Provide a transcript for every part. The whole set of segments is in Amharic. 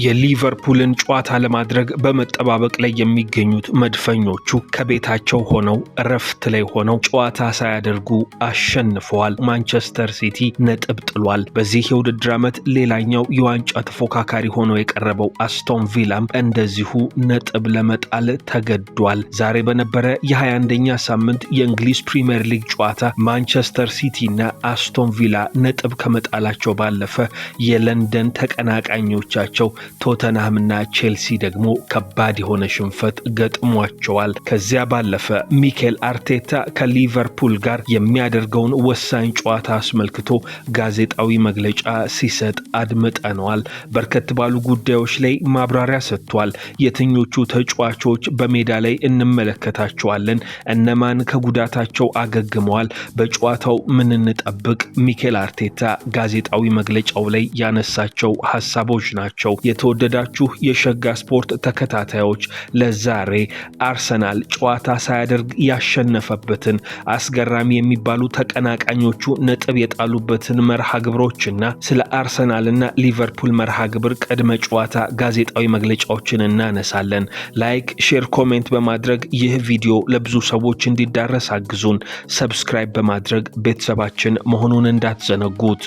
የሊቨርፑልን ጨዋታ ለማድረግ በመጠባበቅ ላይ የሚገኙት መድፈኞቹ ከቤታቸው ሆነው እረፍት ላይ ሆነው ጨዋታ ሳያደርጉ አሸንፈዋል። ማንቸስተር ሲቲ ነጥብ ጥሏል። በዚህ የውድድር ዓመት ሌላኛው የዋንጫ ተፎካካሪ ሆኖ የቀረበው አስቶን ቪላም እንደዚሁ ነጥብ ለመጣል ተገዷል። ዛሬ በነበረ የ21ኛ ሳምንት የእንግሊዝ ፕሪሚየር ሊግ ጨዋታ ማንቸስተር ሲቲ እና አስቶን ቪላ ነጥብ ከመጣላቸው ባለፈ የለንደን ተቀናቃኞቻቸው ቶተንሃምና ቼልሲ ደግሞ ከባድ የሆነ ሽንፈት ገጥሟቸዋል። ከዚያ ባለፈ ሚኬል አርቴታ ከሊቨርፑል ጋር የሚያደርገውን ወሳኝ ጨዋታ አስመልክቶ ጋዜጣዊ መግለጫ ሲሰጥ አድምጠነዋል። በርከት ባሉ ጉዳዮች ላይ ማብራሪያ ሰጥቷል። የትኞቹ ተጫዋቾች በሜዳ ላይ እንመለከታቸዋለን? እነማን ከጉዳታቸው አገግመዋል? በጨዋታው ምን እንጠብቅ? ሚኬል አርቴታ ጋዜጣዊ መግለጫው ላይ ያነሳቸው ሐሳቦች ናቸው። የተወደዳችሁ የሸጋ ስፖርት ተከታታዮች ለዛሬ አርሰናል ጨዋታ ሳያደርግ ያሸነፈበትን አስገራሚ የሚባሉ ተቀናቃኞቹ ነጥብ የጣሉበትን መርሃ ግብሮችና ስለ አርሰናልና ሊቨርፑል መርሃ ግብር ቅድመ ጨዋታ ጋዜጣዊ መግለጫዎችን እናነሳለን። ላይክ፣ ሼር፣ ኮሜንት በማድረግ ይህ ቪዲዮ ለብዙ ሰዎች እንዲዳረስ አግዙን። ሰብስክራይብ በማድረግ ቤተሰባችን መሆኑን እንዳትዘነጉት።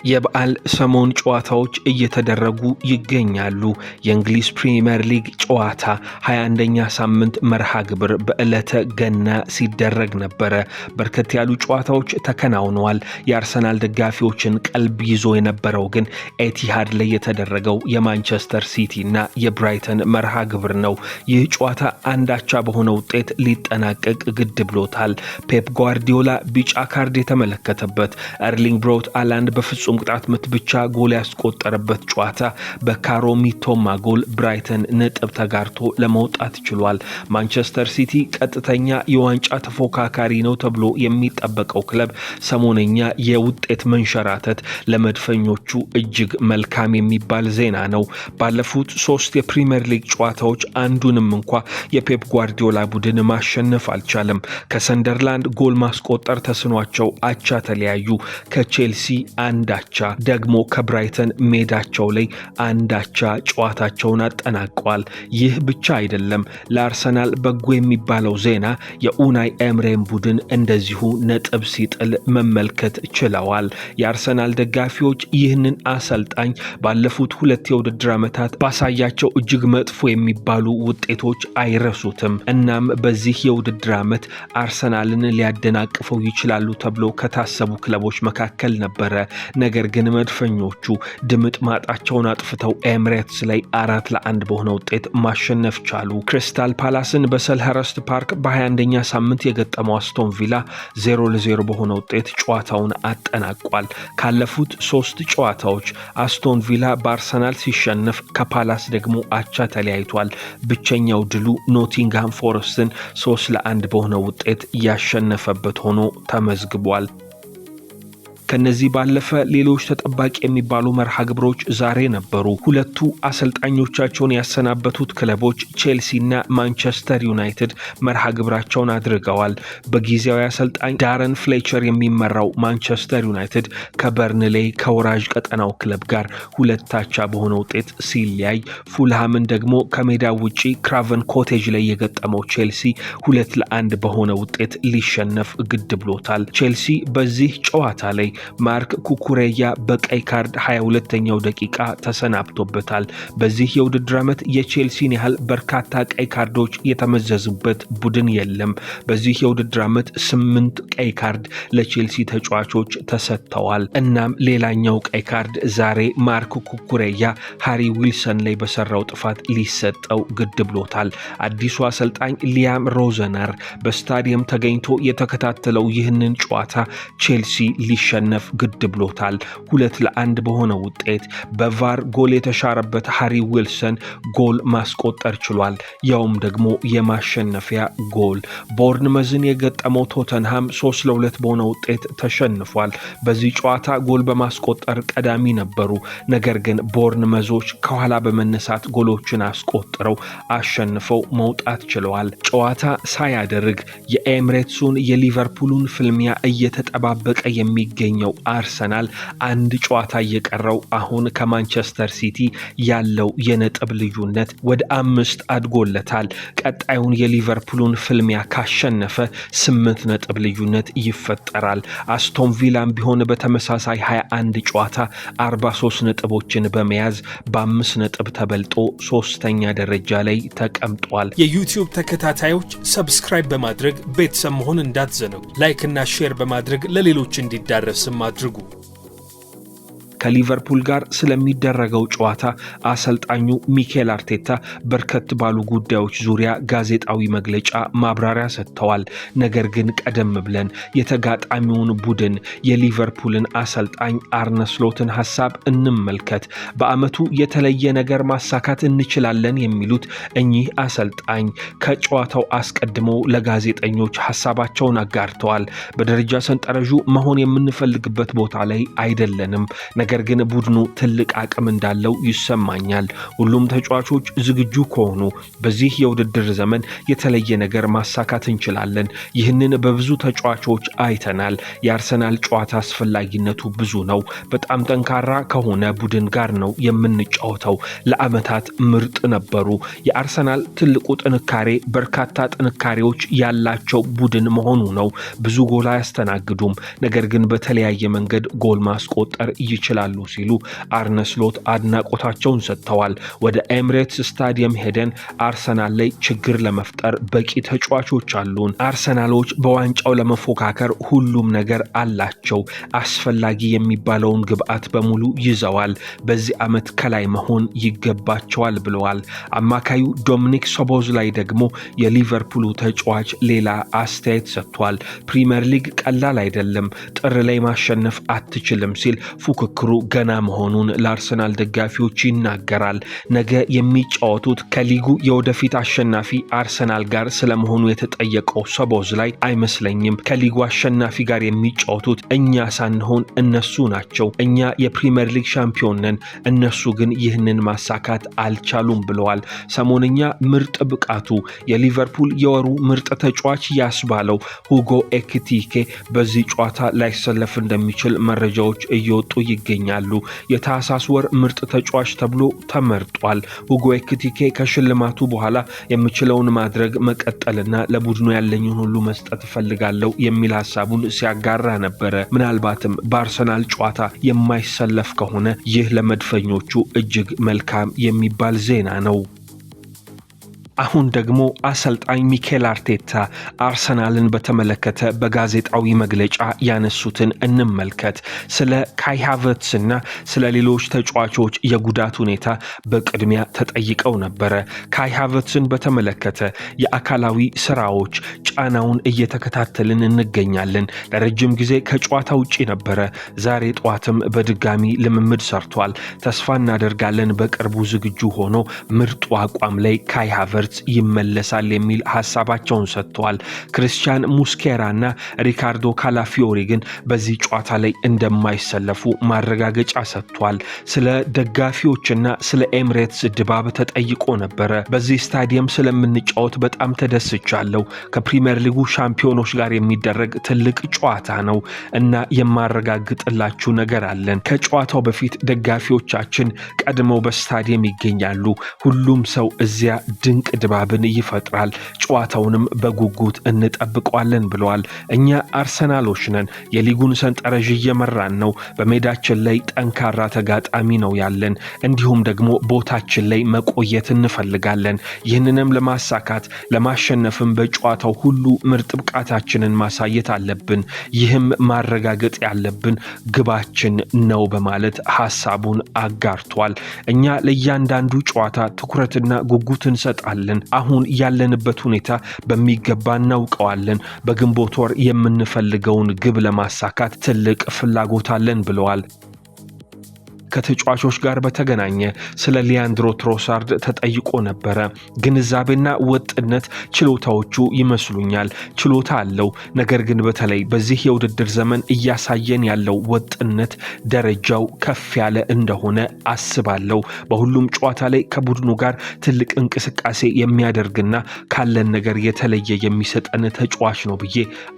የበዓል ሰሞን ጨዋታዎች እየተደረጉ ይገኛሉ። የእንግሊዝ ፕሪሚየር ሊግ ጨዋታ 21ኛ ሳምንት መርሃ ግብር በዕለተ ገና ሲደረግ ነበረ። በርከት ያሉ ጨዋታዎች ተከናውነዋል። የአርሰናል ደጋፊዎችን ቀልብ ይዞ የነበረው ግን ኤቲሃድ ላይ የተደረገው የማንቸስተር ሲቲ እና የብራይተን መርሃ ግብር ነው። ይህ ጨዋታ አንዳቻ በሆነ ውጤት ሊጠናቀቅ ግድ ብሎታል። ፔፕ ጓርዲዮላ ቢጫ ካርድ የተመለከተበት፣ ኤርሊንግ ብራውት ሃላንድ በፍጹም ቅጣት ምት ብቻ ጎል ያስቆጠረበት ጨዋታ በካሮ ሚቶማ ጎል ብራይተን ነጥብ ተጋርቶ ለመውጣት ችሏል። ማንቸስተር ሲቲ ቀጥተኛ የዋንጫ ተፎካካሪ ነው ተብሎ የሚጠበቀው ክለብ ሰሞነኛ የውጤት መንሸራተት ለመድፈኞቹ እጅግ መልካም የሚባል ዜና ነው። ባለፉት 3 የፕሪሚየር ሊግ ጨዋታዎች አንዱንም እንኳ የፔፕ ጓርዲዮላ ቡድን ማሸነፍ አልቻለም። ከሰንደርላንድ ጎል ማስቆጠር ተስኗቸው አቻ ተለያዩ። ከቼልሲ አንዳቻ ደግሞ ከብራይተን ሜዳቸው ላይ አንዳቻ ጨዋታቸውን አጠናቀዋል። ይህ ብቻ አይደለም። ለአርሰናል በጎ የሚባለው ዜና የኡናይ ኤምሬን ቡድን እንደዚሁ ነጥብ ሲጥል መመልከት ችለዋል። የአርሰናል ደጋፊዎች ይህንን አሰልጣኝ ባለፉት 2 የውድድር ዓመታት ባሳያቸው እጅግ መጥፎ የሚባሉ ውጤቶች አይረሱትም። እናም በዚህ የውድድር ዓመት አርሰናልን ሊያደናቅፈው ይችላሉ ተብሎ ከታሰቡ ክለቦች መካከል ነበረ። ነገር ግን መድፈኞቹ ድምጥ ማጣቸውን አጥፍተው ኤምሬትስ ላይ 4-1 በሆነ ውጤት ማሸነፍ ቻሉ። ክሪስታል ፓላስን በሰልኸርስት ፓርክ በ21ኛ ሳምንት የገጠመው አስቶን ቪላ 0-0 በሆነ ውጤት ጨዋታውን አጠናቋል። ካለፉት 3 ጨዋታዎች አስቶን ቪላ በአርሰናል ሲሸነፍ ከፓላስ ደግሞ አቻ ተለያይቷል። ብቸኛው ድሉ ኖቲንግሃም ፎረስትን 3-1 በሆነ ውጤት ያሸነፈበት ሆኖ ተመዝግቧል። ከነዚህ ባለፈ ሌሎች ተጠባቂ የሚባሉ መርሃ ግብሮች ዛሬ ነበሩ። ሁለቱ አሰልጣኞቻቸውን ያሰናበቱት ክለቦች ቼልሲና ማንቸስተር ዩናይትድ መርሃ ግብራቸውን አድርገዋል። በጊዜያዊ አሰልጣኝ ዳረን ፍሌቸር የሚመራው ማንቸስተር ዩናይትድ ከበርንሌይ ከወራጅ ቀጠናው ክለብ ጋር 2-2 በሆነ ውጤት ሲለያይ፣ ፉልሃምን ደግሞ ከሜዳ ውጪ ክራቨን ኮቴጅ ላይ የገጠመው ቼልሲ 2-1 በሆነ ውጤት ሊሸነፍ ግድ ብሎታል። ቼልሲ በዚህ ጨዋታ ላይ ማርክ ኩኩሬያ በቀይ ካርድ 22ኛው ደቂቃ ተሰናብቶበታል። በዚህ የውድድር ዓመት የቼልሲን ያህል በርካታ ቀይ ካርዶች የተመዘዙበት ቡድን የለም። በዚህ የውድድር ዓመት 8 ቀይ ካርድ ለቼልሲ ተጫዋቾች ተሰጥተዋል። እናም ሌላኛው ቀይ ካርድ ዛሬ ማርክ ኩኩሬያ ሃሪ ዊልሰን ላይ በሰራው ጥፋት ሊሰጠው ግድ ብሎታል። አዲሱ አሰልጣኝ ሊያም ሮዘነር በስታዲየም ተገኝቶ የተከታተለው ይህንን ጨዋታ ቼልሲ ሊሸነፍ ግድ ብሎታል። 2-1 በሆነ ውጤት በቫር ጎል የተሻረበት ሃሪ ዊልሰን ጎል ማስቆጠር ችሏል። ያውም ደግሞ የማሸነፊያ ጎል። ቦርንመዝን የገጠመው ቶተንሃም 3-2 በሆነ ውጤት ተሸንፏል። በዚህ ጨዋታ ጎል በማስቆጠር ቀዳሚ ነበሩ። ነገር ግን ቦርንመዞች ከኋላ በመነሳት ጎሎችን አስቆጥረው አሸንፈው መውጣት ችለዋል። ጨዋታ ሳያደርግ የኤምሬትሱን የሊቨርፑልን ፍልሚያ እየተጠባበቀ የሚገኝ የሚገኘው አርሰናል አንድ ጨዋታ እየቀረው አሁን ከማንቸስተር ሲቲ ያለው የነጥብ ልዩነት ወደ 5 አድጎለታል። ቀጣዩን የሊቨርፑልን ፍልሚያ ካሸነፈ 8 ነጥብ ልዩነት ይፈጠራል። አስቶን ቪላም ቢሆን በተመሳሳይ 21 ጨዋታ 43 ነጥቦችን በመያዝ በ5 ነጥብ ተበልጦ 3ኛ ደረጃ ላይ ተቀምጧል። የዩቲዩብ ተከታታዮች ሰብስክራይብ በማድረግ ቤተሰብ መሆን እንዳትዘነጉ። ላይክ እና ሼር በማድረግ ለሌሎች እንዲዳረስም አድርጉ። ከሊቨርፑል ጋር ስለሚደረገው ጨዋታ አሰልጣኙ ሚኬል አርቴታ በርከት ባሉ ጉዳዮች ዙሪያ ጋዜጣዊ መግለጫ ማብራሪያ ሰጥተዋል። ነገር ግን ቀደም ብለን የተጋጣሚውን ቡድን የሊቨርፑልን አሰልጣኝ አርነ ስሎትን ሐሳብ እንመልከት። በአመቱ የተለየ ነገር ማሳካት እንችላለን የሚሉት እኚህ አሰልጣኝ ከጨዋታው አስቀድመው ለጋዜጠኞች ሐሳባቸውን አጋርተዋል። በደረጃ ሰንጠረዡ መሆን የምንፈልግበት ቦታ ላይ አይደለንም፣ ነገር ግን ቡድኑ ትልቅ አቅም እንዳለው ይሰማኛል። ሁሉም ተጫዋቾች ዝግጁ ከሆኑ በዚህ የውድድር ዘመን የተለየ ነገር ማሳካት እንችላለን። ይህንን በብዙ ተጫዋቾች አይተናል። የአርሰናል ጨዋታ አስፈላጊነቱ ብዙ ነው። በጣም ጠንካራ ከሆነ ቡድን ጋር ነው የምንጫወተው። ለአመታት ምርጥ ነበሩ። የአርሰናል ትልቁ ጥንካሬ በርካታ ጥንካሬዎች ያላቸው ቡድን መሆኑ ነው። ብዙ ጎል አያስተናግዱም፣ ነገር ግን በተለያየ መንገድ ጎል ማስቆጠር ይችላሉ ሲሉ አርነ ስሎት አድናቆታቸውን ሰጥተዋል። ወደ ኤምሬትስ ስታዲየም ሄደን አርሰናል ላይ ችግር ለመፍጠር በቂ ተጫዋቾች አሉን። አርሰናሎች በዋንጫው ለመፎካከር ሁሉም ነገር አላቸው። አስፈላጊ የሚባለውን ግብዓት በሙሉ ይዘዋል። በዚህ ዓመት ከላይ መሆን ይገባቸዋል ብለዋል። አማካዩ ዶሚኒክ ሶቦዝላይ ደግሞ የሊቨርፑሉ ተጫዋች ሌላ አስተያየት ሰጥቷል። ፕሪሚየር ሊግ ቀላል አይደለም፣ ጥር ላይ ማሸነፍ አትችልም ሲል ፉክክሩ ገና መሆኑን ለአርሰናል ደጋፊዎች ይናገራል። ነገ የሚጫወቱት ከሊጉ የወደፊት አሸናፊ አርሰናል ጋር ስለመሆኑ የተጠየቀው ሶቦዝላይ አይመስለኝም፣ ከሊጉ አሸናፊ ጋር የሚጫወቱት እኛ ሳንሆን እነሱ ናቸው። እኛ የፕሪሚየር ሊግ ሻምፒዮን ነን፣ እነሱ ግን ይህንን ማሳካት አልቻሉም ብለዋል። ሰሞንኛ ምርጥ ብቃቱ የሊቨርፑል የወሩ ምርጥ ተጫዋች ያስባለው ሁጎ ኤኪቲኬ በዚህ ጨዋታ ላይሰለፍ እንደሚችል መረጃዎች እየወጡ ይገኛሉ። የታህሳስ ወር ምርጥ ተጫዋች ተብሎ ተመርጧል። ሁጎ ኤኪቲኬ ከሽልማቱ በኋላ የምችለውን ማድረግ መቀጠልና ለቡድኑ ያለኝን ሁሉ መስጠት እፈልጋለሁ የሚል ሐሳቡን ሲያጋራ ነበረ። ምናልባትም በአርሰናል ጨዋታ የማይሰለፍ ከሆነ ይህ ለመድፈኞቹ እጅግ መልካም የሚባል ዜና ነው። አሁን ደግሞ አሰልጣኝ ሚኬል አርቴታ አርሰናልን በተመለከተ በጋዜጣዊ መግለጫ ያነሱትን እንመልከት። ስለ ካይ ሃቨርትዝና ስለ ሌሎች ተጫዋቾች የጉዳት ሁኔታ በቅድሚያ ተጠይቀው ነበረ። ካይ ሃቨርትዝን በተመለከተ የአካላዊ ስራዎች ጫናውን እየተከታተልን እንገኛለን። ለረጅም ጊዜ ከጨዋታ ውጪ ነበረ። ዛሬ ጠዋትም በድጋሚ ልምምድ ሰርቷል። ተስፋ እናደርጋለን በቅርቡ ዝግጁ ሆኖ ምርጡ አቋም ላይ ካይ ሃቨርትዝ ይመለሳል የሚል ሐሳባቸውን ሰጥተዋል። ክሪስቲያን ሙስኬራና ሪካርዶ ካላፊዮሪ ግን በዚህ ጨዋታ ላይ እንደማይሰለፉ ማረጋገጫ ሰጥቷል። ስለ ደጋፊዎችና ስለ ኤምሬትስ ድባብ ተጠይቆ ነበረ። በዚህ ስታዲየም ስለምንጫወት በጣም ተደስቻለሁ። ከፕሪሚየር ሊጉ ሻምፒዮኖች ጋር የሚደረግ ትልቅ ጨዋታ ነው እና የማረጋግጥላችሁ ነገር አለን። ከጨዋታው በፊት ደጋፊዎቻችን ቀድመው በስታዲየም ይገኛሉ። ሁሉም ሰው እዚያ ድንቅ ድባብን ይፈጥራል። ጨዋታውንም በጉጉት እንጠብቀዋለን ብለዋል። እኛ አርሰናሎች ነን። የሊጉን ሰንጠረዥ እየመራን ነው። በሜዳችን ላይ ጠንካራ ተጋጣሚ ነው ያለን። እንዲሁም ደግሞ ቦታችን ላይ መቆየት እንፈልጋለን። ይህንንም ለማሳካት ለማሸነፍም በጨዋታው ሁሉ ምርጥ ብቃታችንን ማሳየት አለብን። ይህም ማረጋገጥ ያለብን ግባችን ነው በማለት ሐሳቡን አጋርቷል። እኛ ለእያንዳንዱ ጨዋታ ትኩረትና ጉጉት እንሰጣለን። አሁን ያለንበት ሁኔታ በሚገባ እናውቀዋለን። በግንቦት ወር የምንፈልገውን ግብ ለማሳካት ትልቅ ፍላጎት አለን ብለዋል። ከተጫዋቾች ጋር በተገናኘ ስለ ሊያንድሮ ትሮሳርድ ተጠይቆ ነበረ። ግንዛቤና ወጥነት ችሎታዎቹ ይመስሉኛል። ችሎታ አለው፣ ነገር ግን በተለይ በዚህ የውድድር ዘመን እያሳየን ያለው ወጥነት ደረጃው ከፍ ያለ እንደሆነ አስባለሁ። በሁሉም ጨዋታ ላይ ከቡድኑ ጋር ትልቅ እንቅስቃሴ የሚያደርግና ካለን ነገር የተለየ የሚሰጠን ተጫዋች ነው ብዬ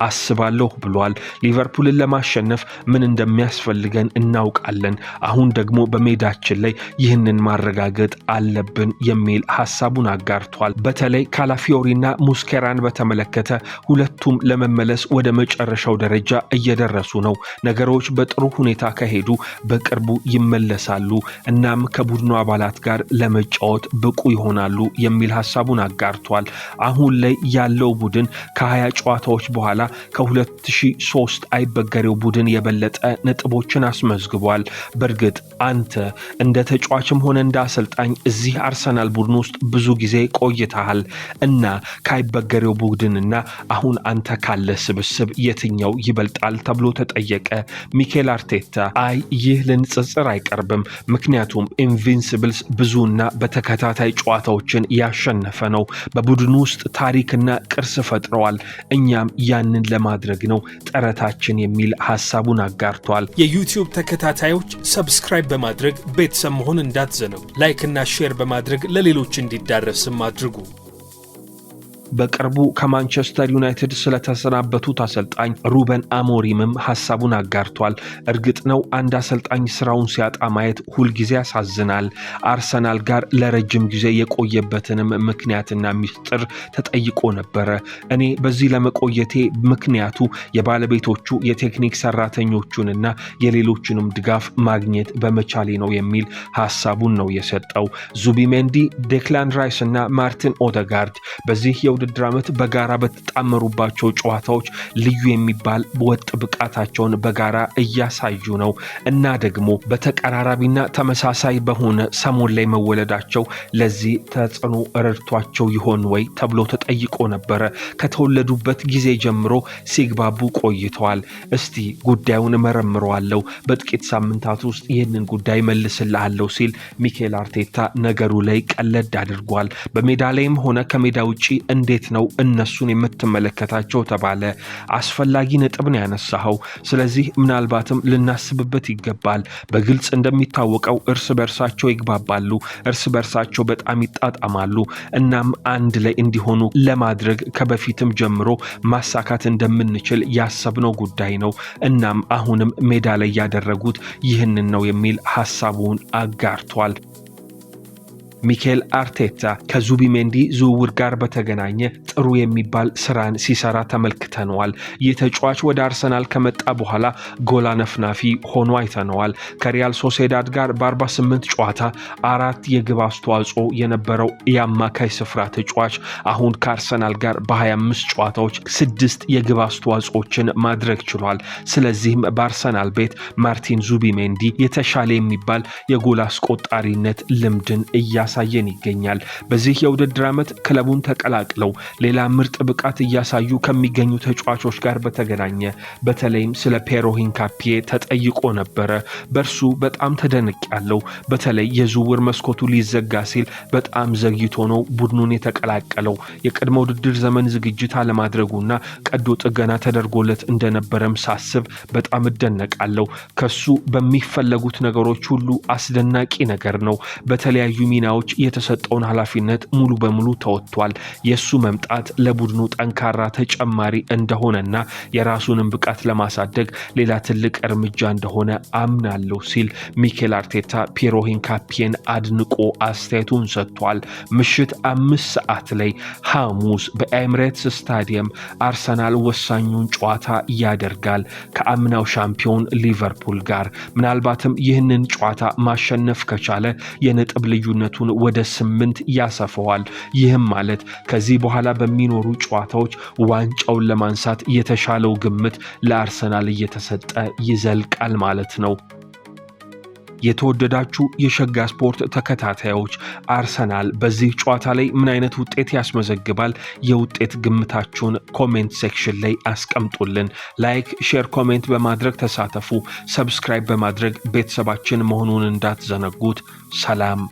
አስባለሁ ብሏል። ሊቨርፑልን ለማሸነፍ ምን እንደሚያስፈልገን እናውቃለን። አሁን ደግሞ በሜዳችን ላይ ይህንን ማረጋገጥ አለብን የሚል ሐሳቡን አጋርቷል። በተለይ ካላፊዮሪና ሙስኬራን በተመለከተ ሁለቱም ለመመለስ ወደ መጨረሻው ደረጃ እየደረሱ ነው። ነገሮች በጥሩ ሁኔታ ከሄዱ በቅርቡ ይመለሳሉ። እናም ከቡድኑ አባላት ጋር ለመጫወት ብቁ ይሆናሉ የሚል ሐሳቡን አጋርቷል። አሁን ላይ ያለው ቡድን ከ20 ጨዋታዎች በኋላ ከ2003 አይበገሬው ቡድን የበለጠ ነጥቦችን አስመዝግቧል። በእርግጥ አንተ እንደ ተጫዋችም ሆነ እንደ አሰልጣኝ እዚህ አርሰናል ቡድን ውስጥ ብዙ ጊዜ ቆይተሃል እና ከአይበገሬው ቡድንና አሁን አንተ ካለ ስብስብ የትኛው ይበልጣል ተብሎ ተጠየቀ። ሚኬል አርቴታ አይ ይህ ለንጽጽር አይቀርብም፣ ምክንያቱም ኢንቪንሲብልስ ብዙና በተከታታይ ጨዋታዎችን ያሸነፈ ነው። በቡድኑ ውስጥ ታሪክና ቅርስ ፈጥረዋል። እኛም ያንን ለማድረግ ነው ጥረታችን የሚል ሐሳቡን አጋርቷል። የዩቲዩብ ተከታታዮች ሰብስክራይብ በማድረግ ቤተሰብ መሆን እንዳትዘነጉ። ላይክ እና ሼር በማድረግ ለሌሎች እንዲዳረስም አድርጉ። በቅርቡ ከማንቸስተር ዩናይትድ ስለተሰናበቱት አሰልጣኝ ሩበን አሞሪምም ሐሳቡን አጋርቷል። እርግጥ ነው አንድ አሰልጣኝ ስራውን ሲያጣ ማየት ሁልጊዜ ያሳዝናል። አርሰናል ጋር ለረጅም ጊዜ የቆየበትንም ምክንያትና ሚስጥር ተጠይቆ ነበረ። እኔ በዚህ ለመቆየቴ ምክንያቱ የባለቤቶቹ የቴክኒክ ሰራተኞቹንና የሌሎችንም ድጋፍ ማግኘት በመቻሌ ነው የሚል ሐሳቡን ነው የሰጠው። ዙቢሜንዲ፣ ዴክላን ራይስ እና ማርቲን ኦደጋርድ በዚህ የውድድር ዓመት በጋራ በተጣመሩባቸው ጨዋታዎች ልዩ የሚባል ወጥ ብቃታቸውን በጋራ እያሳዩ ነው እና ደግሞ በተቀራራቢና ተመሳሳይ በሆነ ሰሞን ላይ መወለዳቸው ለዚህ ተጽዕኖ ረድቷቸው ይሆን ወይ ተብሎ ተጠይቆ ነበረ። ከተወለዱበት ጊዜ ጀምሮ ሲግባቡ ቆይተዋል። እስቲ ጉዳዩን መረምረዋለሁ፣ በጥቂት ሳምንታት ውስጥ ይህንን ጉዳይ መልስልሃለሁ ሲል ሚኬል አርቴታ ነገሩ ላይ ቀለድ አድርጓል። በሜዳ ላይም ሆነ ከሜዳ ውጪ እንዴት ነው እነሱን የምትመለከታቸው ተባለ። አስፈላጊ ነጥብ ነው ያነሳኸው። ስለዚህ ምናልባትም ልናስብበት ይገባል። በግልጽ እንደሚታወቀው እርስ በርሳቸው ይግባባሉ፣ እርስ በርሳቸው በጣም ይጣጣማሉ። እናም አንድ ላይ እንዲሆኑ ለማድረግ ከበፊትም ጀምሮ ማሳካት እንደምንችል ያሰብነው ጉዳይ ነው። እናም አሁንም ሜዳ ላይ ያደረጉት ይህንን ነው የሚል ሐሳቡን አጋርቷል። ሚኬል አርቴታ ከዙቢሜንዲ ዝውውር ጋር በተገናኘ ጥሩ የሚባል ስራን ሲሰራ ተመልክተነዋል። ይህ ተጫዋች ወደ አርሰናል ከመጣ በኋላ ጎል አነፍናፊ ሆኖ አይተነዋል። ከሪያል ሶሴዳድ ጋር በ48 ጨዋታ 4 የግብ አስተዋጽኦ የነበረው የአማካይ ስፍራ ተጫዋች አሁን ከአርሰናል ጋር በ25 ጨዋታዎች 6 የግብ አስተዋጽኦችን ማድረግ ችሏል። ስለዚህም በአርሰናል ቤት ማርቲን ዙቢሜንዲ የተሻለ የሚባል የጎል አስቆጣሪነት ልምድን እያሳየን ይገኛል። በዚህ የውድድር ዓመት ክለቡን ተቀላቅለው ሌላ ምርጥ ብቃት እያሳዩ ከሚገኙ ተጫዋቾች ጋር በተገናኘ በተለይም ስለ ፔሮ ሂንካፒዬ ተጠይቆ ነበረ። በእርሱ በጣም ተደንቄያለሁ። በተለይ የዝውውር መስኮቱ ሊዘጋ ሲል በጣም ዘግይቶ ነው ቡድኑን የተቀላቀለው። የቅድመ ውድድር ዘመን ዝግጅት አለማድረጉና ቀዶ ጥገና ተደርጎለት እንደነበረም ሳስብ በጣም እደነቃለሁ። ከሱ በሚፈለጉት ነገሮች ሁሉ አስደናቂ ነገር ነው። በተለያዩ ሚናዎች የተሰጠውን ኃላፊነት ሙሉ በሙሉ ተወጥቷል። የሱ መምጣት ለቡድኑ ጠንካራ ተጨማሪ እንደሆነና የራሱንም ብቃት ለማሳደግ ሌላ ትልቅ እርምጃ እንደሆነ አምናለሁ ሲል ሚኬል አርቴታ ፔሮ ሂንካፒዬን አድንቆ አስተያየቱን ሰጥቷል። ምሽት 5 ሰዓት ላይ ሐሙስ በኤምሬትስ ስታዲየም አርሰናል ወሳኙን ጨዋታ ያደርጋል ከአምናው ሻምፒዮን ሊቨርፑል ጋር። ምናልባትም ይህንን ጨዋታ ማሸነፍ ከቻለ የነጥብ ልዩነቱን ወደ 8 ያሰፈዋል። ይህም ማለት ከዚህ በኋላ በሚኖሩ ጨዋታዎች ዋንጫውን ለማንሳት የተሻለው ግምት ለአርሰናል እየተሰጠ ይዘልቃል ማለት ነው። የተወደዳችሁ የሸጋ ስፖርት ተከታታዮች አርሰናል በዚህ ጨዋታ ላይ ምን አይነት ውጤት ያስመዘግባል? የውጤት ግምታችሁን ኮሜንት ሴክሽን ላይ አስቀምጡልን። ላይክ፣ ሼር፣ ኮሜንት በማድረግ ተሳተፉ። ሰብስክራይብ በማድረግ ቤተሰባችን መሆኑን እንዳትዘነጉት። ሰላም።